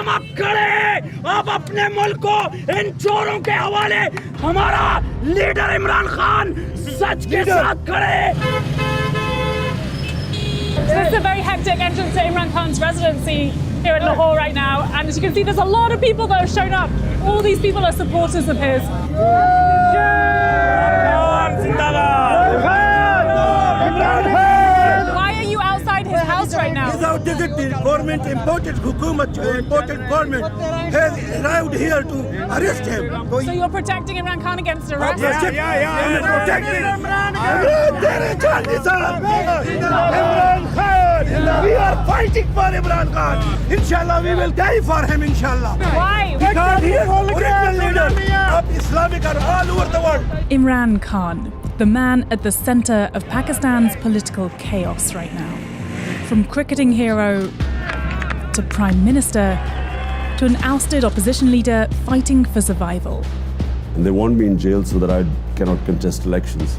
हम अब खड़े, अब अपने मुल्क को इन चोरों के हवाले हमारा लीडर इमरान खान सच के साथ खड़े। So this is a very hectic entrance to Imran Khan's residency here in Lahore right now, and as you can see, there's a lot of people that have shown up. All these people are supporters of his. Why are you outside his house right now? Without the government, imported government has arrived here to arrest him. So you're protecting Imran Khan against arrest? Protecting Imran Khan. We are fighting for Imran Khan. Inshallah, we will die for him, inshallah. Why? Because he is original leader of Islamic and all over the world. Imran Khan, the man at the centre of Pakistan's political chaos right now. From cricketing hero to Prime Minister to an ousted opposition leader fighting for survival. And they want me in jail so that I cannot contest elections.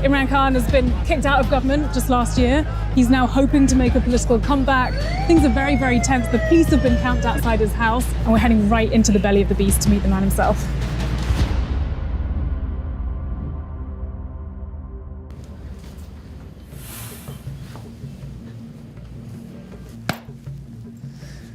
Imran Khan has been kicked out of government just last year. He's now hoping to make a political comeback. Things are very, very tense. The police have been camped outside his house, and we're heading right into the belly of the beast to meet the man himself.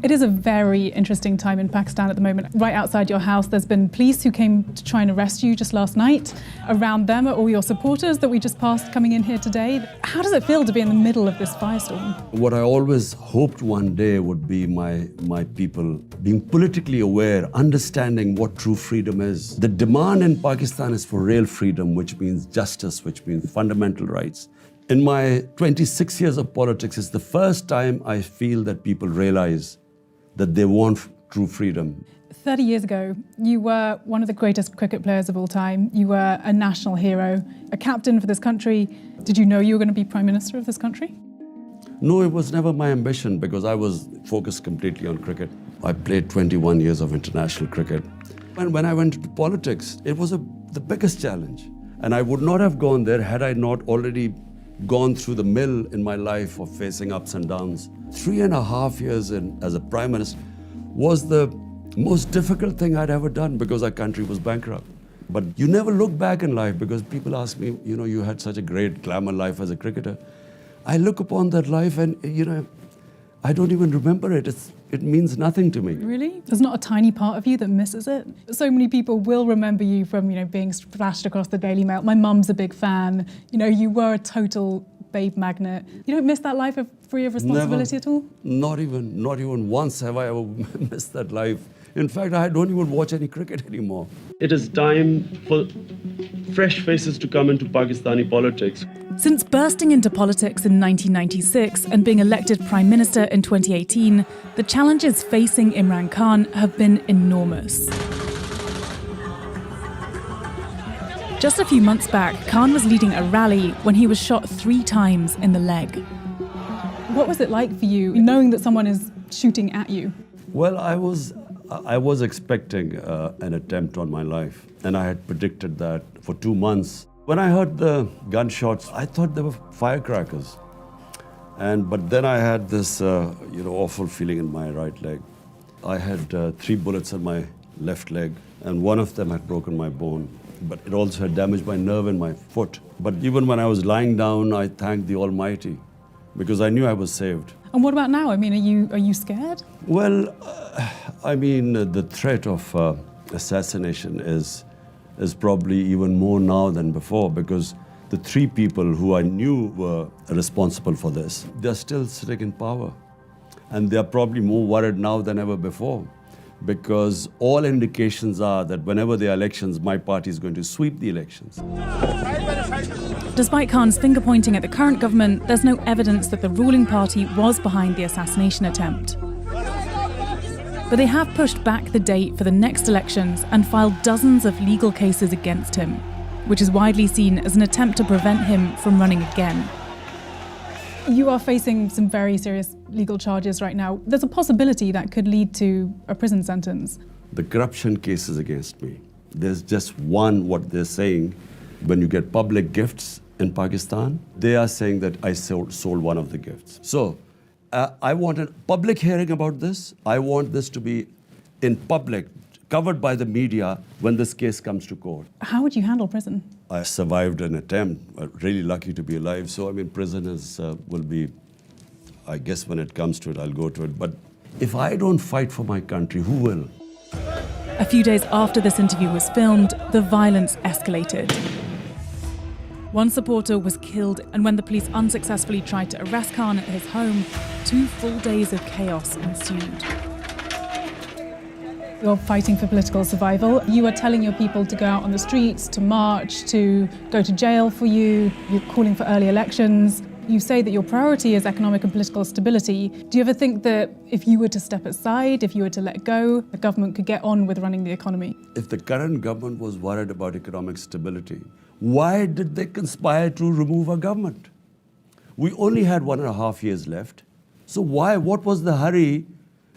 It is a very interesting time in Pakistan at the moment. Right outside your house, there's been police who came to try and arrest you just last night. Around them are all your supporters that we just passed coming in here today. How does it feel to be in the middle of this firestorm? What I always hoped one day would be my people being politically aware, understanding what true freedom is. The demand in Pakistan is for real freedom, which means justice, which means fundamental rights. In my 26 years of politics, it's the first time I feel that people realize that they want true freedom. 30 years ago, you were one of the greatest cricket players of all time. You were a national hero, a captain for this country. Did you know you were going to be Prime Minister of this country? No, it was never my ambition because I was focused completely on cricket. I played 21 years of international cricket. And when I went into politics, it was the biggest challenge. And I would not have gone there had I not already gone through the mill in my life of facing ups and downs. 3.5 years as a Prime Minister was the most difficult thing I'd ever done because our country was bankrupt. But you never look back in life because people ask me, you had such a great glamour life as a cricketer. I look upon that life and, I don't even remember it. It means nothing to me. Really? There's not a tiny part of you that misses it? So many people will remember you from, being splashed across the Daily Mail. My mum's a big fan. You were a total babe magnet. You don't miss that life free of responsibility at all? Not even once have I ever missed that life. In fact, I don't even watch any cricket anymore. It is time for fresh faces to come into Pakistani politics. Since bursting into politics in 1996 and being elected Prime Minister in 2018, the challenges facing Imran Khan have been enormous. Just a few months back, Khan was leading a rally when he was shot 3 times in the leg. What was it like for you, knowing that someone is shooting at you? Well, I was expecting an attempt on my life, and I had predicted that for 2 months. When I heard the gunshots, I thought they were firecrackers. But then I had this awful feeling in my right leg. I had 3 bullets in my left leg, and one of them had broken my bone. But it also had damaged my nerve in my foot. But even when I was lying down, I thanked the Almighty because I knew I was saved. And what about now? I mean, are you scared? Well, the threat of assassination is probably even more now than before because the 3 people who I knew were responsible for this, they're still sitting in power. And they're probably more worried now than ever before because all indications are that whenever there are elections, my party is going to sweep the elections. Despite Khan's finger-pointing at the current government, there's no evidence that the ruling party was behind the assassination attempt. But they have pushed back the date for the next elections and filed dozens of legal cases against him, which is widely seen as an attempt to prevent him from running again. You are facing some very serious legal charges right now. There's a possibility that could lead to a prison sentence. The corruption cases against me, there's just one, what they're saying, when you get public gifts in Pakistan, they are saying that I sold one of the gifts. So I want a public hearing about this. I want this to be in public, covered by the media when this case comes to court. How would you handle prison? I survived an attempt. I'm really lucky to be alive. So, I mean, prison will be, I guess when it comes to it, I'll go to it. But if I don't fight for my country, who will? A few days after this interview was filmed, the violence escalated. One supporter was killed, and when the police unsuccessfully tried to arrest Khan at his home, 2 full days of chaos ensued. You're fighting for political survival. You are telling your people to go out on the streets, to march, to go to jail for you. You're calling for early elections. You say that your priority is economic and political stability. Do you ever think that if you were to step aside, if you were to let go, the government could get on with running the economy? If the current government was worried about economic stability, why did they conspire to remove our government? We only had 1.5 years left. So why? What was the hurry?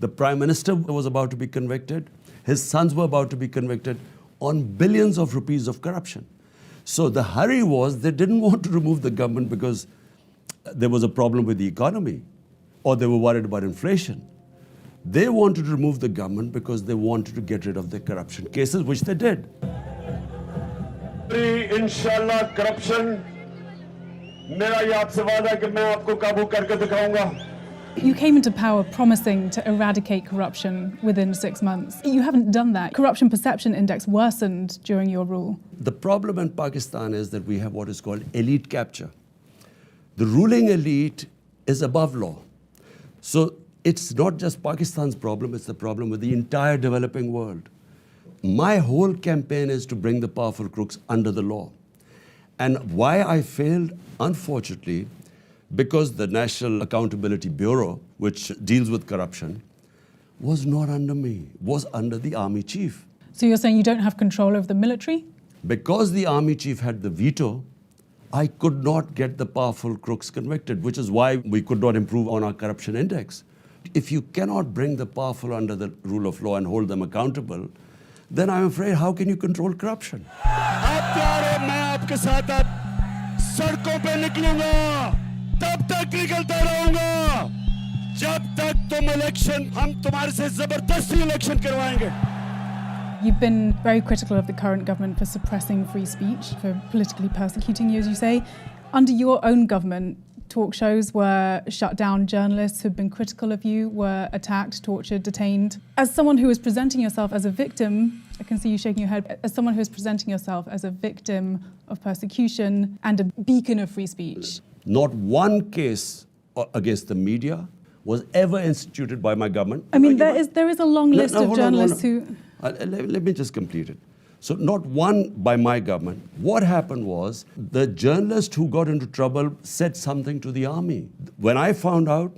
The Prime Minister was about to be convicted. His sons were about to be convicted on billions of rupees of corruption. So the hurry was they didn't want to remove the government because there was a problem with the economy or they were worried about inflation. They wanted to remove the government because they wanted to get rid of the corruption cases, which they did. इंशाल्लाह corruption मेरा ये आपसे वादा है कि मैं आपको काबू करके दिखाऊंगा. You came into power promising to eradicate corruption within 6 months. You haven't done that. Corruption perception index worsened during your rule. The problem in Pakistan is that we have what is called elite capture. The ruling elite is above law. So it's not just Pakistan's problem, it's the problem with the entire developing world. My whole campaign is to bring the powerful crooks under the law. And why I failed, unfortunately, because the National Accountability Bureau, which deals with corruption, was not under me, was under the army chief. So you're saying you don't have control over the military? Because the army chief had the veto, I could not get the powerful crooks convicted, which is why we could not improve on our corruption index. If you cannot bring the powerful under the rule of law and hold them accountable, then I'm afraid, how can you control corruption? You've been very critical of the current government for suppressing free speech, for politically persecuting you, as you say. Under your own government, talk shows were shut down, journalists who've been critical of you were attacked, tortured, detained. As someone who is presenting yourself as a victim, I can see you shaking your head, as someone who is presenting yourself as a victim of persecution and a beacon of free speech. Not one case against the media was ever instituted by my government. I mean, there is a long list of journalists who... Let me just complete it. So not one by my government. What happened was the journalist who got into trouble said something to the army. When I found out,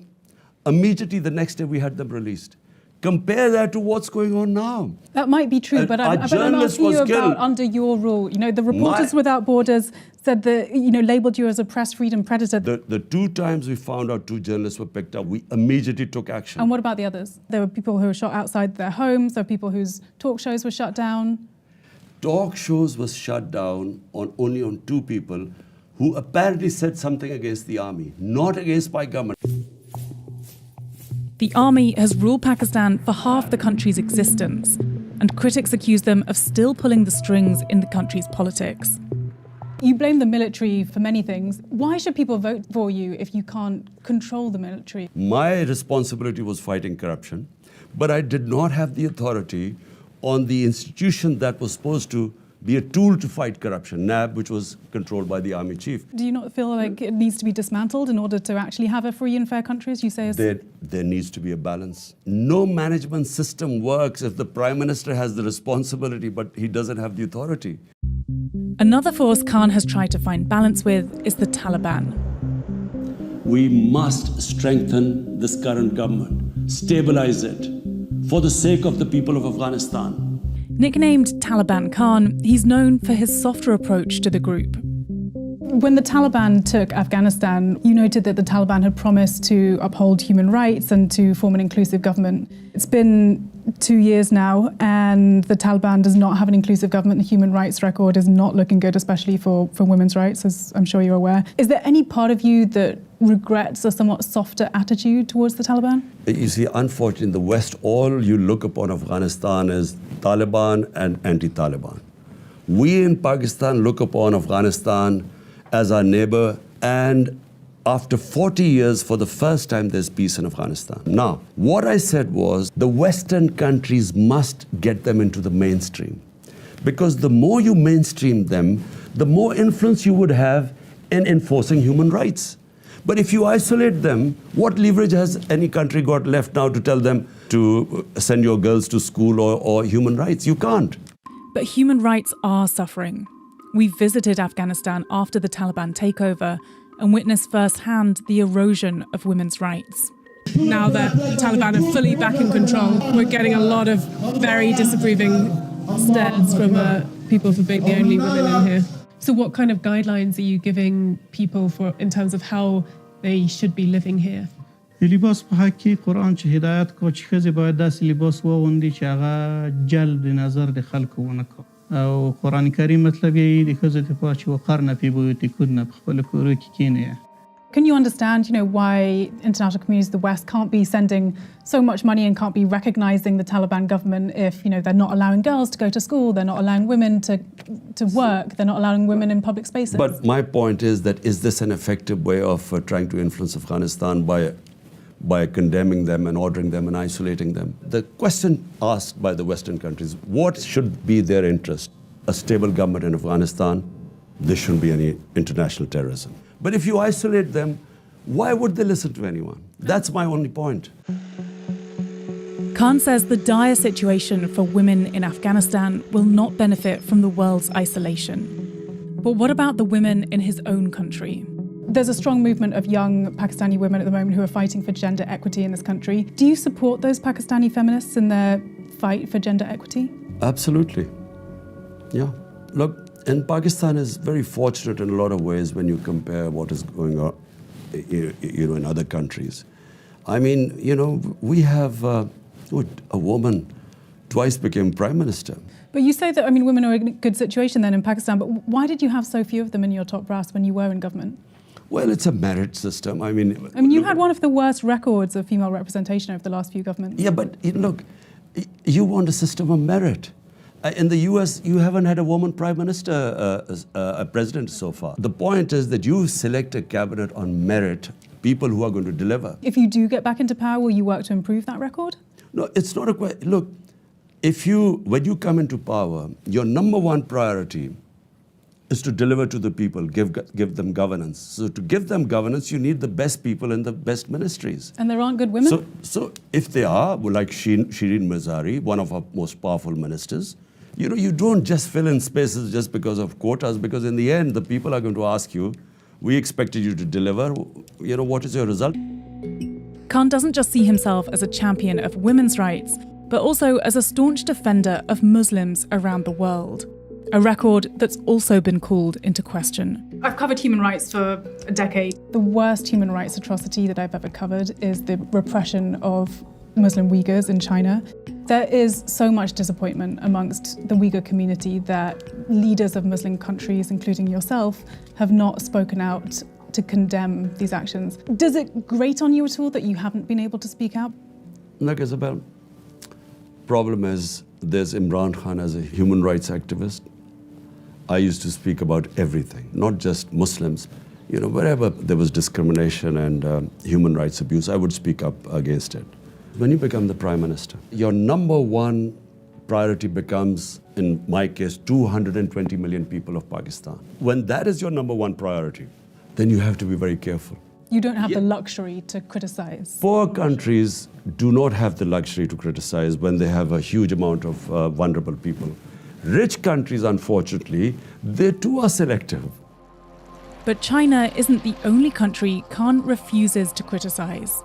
immediately the next day we had them released. Compare that to what's going on now. That might be true, but I'm asking you about under your rule. You know, the Reporters Without Borders said that, you know, labelled you as a press freedom predator. The 2 times we found out 2 journalists were picked up, we immediately took action. And what about the others? There were people who were shot outside their homes, there were people whose talk shows were shut down. Talk shows was shut down only on 2 people who apparently said something against the army, not against my government. The army has ruled Pakistan for half the country's existence, and critics accuse them of still pulling the strings in the country's politics. You blame the military for many things. Why should people vote for you if you can't control the military? My responsibility was fighting corruption, but I did not have the authority on the institution that was supposed to be a tool to fight corruption, NAB, which was controlled by the army chief. Do you not feel like it needs to be dismantled in order to actually have a free and fair country, as you say? There needs to be a balance. No management system works if the Prime Minister has the responsibility, but he doesn't have the authority. Another force Khan has tried to find balance with is the Taliban. We must strengthen this current government, stabilize it, for the sake of the people of Afghanistan. Nicknamed Taliban Khan, he's known for his softer approach to the group. When the Taliban took Afghanistan, you noted that the Taliban had promised to uphold human rights and to form an inclusive government. It's been 2 years now, and the Taliban does not have an inclusive government. The human rights record is not looking good, especially for women's rights, as I'm sure you're aware. Is there any part of you that regrets a somewhat softer attitude towards the Taliban? You see, unfortunately, in the West, all you look upon Afghanistan is Taliban and anti-Taliban. We in Pakistan look upon Afghanistan as our neighbor, and after 40 years, for the first time, there's peace in Afghanistan. Now, what I said was the Western countries must get them into the mainstream. Because the more you mainstream them, the more influence you would have in enforcing human rights. But if you isolate them, what leverage has any country got left now to tell them to send your girls to school or human rights? You can't. But human rights are suffering. We visited Afghanistan after the Taliban takeover and witnessed firsthand the erosion of women's rights. Now that the Taliban are fully back in control, we're getting a lot of very disapproving stares from people for being the only women in here. So what kind of guidelines are you giving people in terms of how they should be living here? لباس په حق کې قرآن چې هدایت کو چې ښځې باید داسې لباس واغوندي چې هغه جلب د نظر د خلکو ونه کړي او قرآن کریم مطلب یې د ښځو دپاره چې وقرن فی بیوتکن په خپلو کورو کې کښېني. Can you understand, why international communities of the West can't be sending so much money and can't be recognising the Taliban government if, they're not allowing girls to go to school, they're not allowing women to work, they're not allowing women in public spaces? But my point is that is this an effective way of trying to influence Afghanistan by condemning them and ordering them and isolating them? The question asked by the Western countries, what should be their interest? A stable government in Afghanistan, there shouldn't be any international terrorism. But if you isolate them, why would they listen to anyone? That's my only point. Khan says the dire situation for women in Afghanistan will not benefit from the world's isolation. But what about the women in his own country? There's a strong movement of young Pakistani women at the moment who are fighting for gender equity in this country. Do you support those Pakistani feminists in their fight for gender equity? Absolutely. Yeah. Look, and Pakistan is very fortunate in a lot of ways when you compare what is going on, in other countries. I mean, we have a woman twice became prime minister. But you say that, women are in a good situation then in Pakistan, but why did you have so few of them in your top brass when you were in government? Well, it's a merit system. You had one of the worst records of female representation over the last few governments. Yeah, but look, you want a system of merit. In the US, you haven't had a woman prime minister, a president so far. The point is that you select a cabinet on merit, people who are going to deliver. If you do get back into power, will you work to improve that record? No, it's not a question. Look, when you come into power, your number one priority is to deliver to the people, give them governance. So to give them governance, you need the best people in the best ministries. And there aren't good women? So if they are, like Shireen Mazari, one of our most powerful ministers, you don't just fill in spaces just because of quotas, because in the end, the people are going to ask you, we expected you to deliver, what is your result? Khan doesn't just see himself as a champion of women's rights, but also as a staunch defender of Muslims around the world. A record that's also been called into question. I've covered human rights for a decade. The worst human rights atrocity that I've ever covered is the repression of Muslim Uyghurs in China. There is so much disappointment amongst the Uyghur community that leaders of Muslim countries, including yourself, have not spoken out to condemn these actions. Does it grate on you at all that you haven't been able to speak out? Look, Isabel, problem is there's Imran Khan as a human rights activist. I used to speak about everything, not just Muslims. Wherever there was discrimination and human rights abuse, I would speak up against it. When you become the prime minister, your number one priority becomes, in my case, 220 million people of Pakistan. When that is your number one priority, then you have to be very careful. You don't have the luxury to criticize. Poor countries do not have the luxury to criticize when they have a huge amount of vulnerable people. Rich countries, unfortunately, they too are selective. But China isn't the only country Khan refuses to criticize.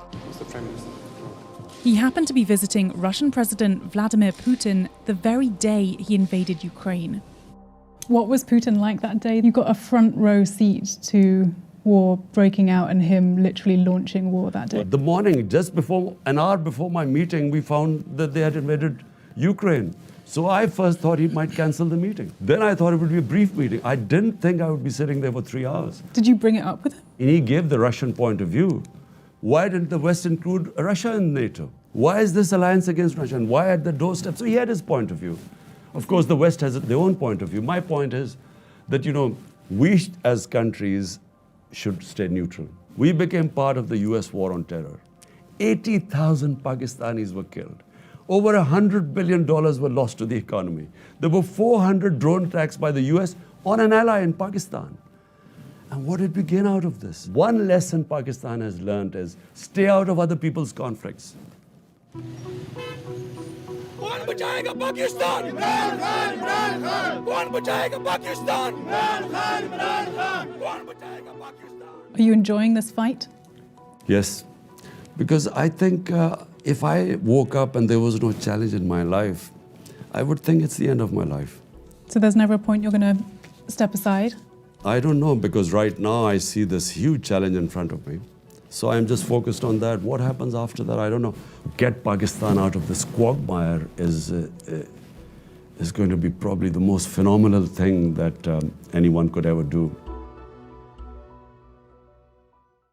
He happened to be visiting Russian President Vladimir Putin the very day he invaded Ukraine. What was Putin like that day? You got a front row seat to war breaking out and him literally launching war that day? The morning, just before, an hour before my meeting, we found that they had invaded Ukraine. So I first thought he might cancel the meeting. Then I thought it would be a brief meeting. I didn't think I would be sitting there for 3 hours. Did you bring it up with him? And he gave the Russian point of view. Why didn't the West include Russia in NATO? Why is this alliance against Russia? And why at the doorstep? So he had his point of view. Of course, the West has their own point of view. My point is that, we as countries should stay neutral. We became part of the US war on terror. 80,000 Pakistanis were killed. Over $100 billion were lost to the economy. There were 400 drone attacks by the US on an ally in Pakistan. And what did we gain out of this? One lesson Pakistan has learned is stay out of other people's conflicts. कौन बचाएगा पाकिस्तान? इमरान खान, इमरान खान। कौन बचाएगा पाकिस्तान? इमरान खान, इमरान खान। कौन बचाएगा Pakistan? Are you enjoying this fight? Yes, because I think if I woke up and there was no challenge in my life, I would think it's the end of my life. So there's never a point you're going to step aside? I don't know, because right now I see this huge challenge in front of me. So I'm just focused on that. What happens after that, I don't know. Get Pakistan out of this quagmire is going to be probably the most phenomenal thing that anyone could ever do.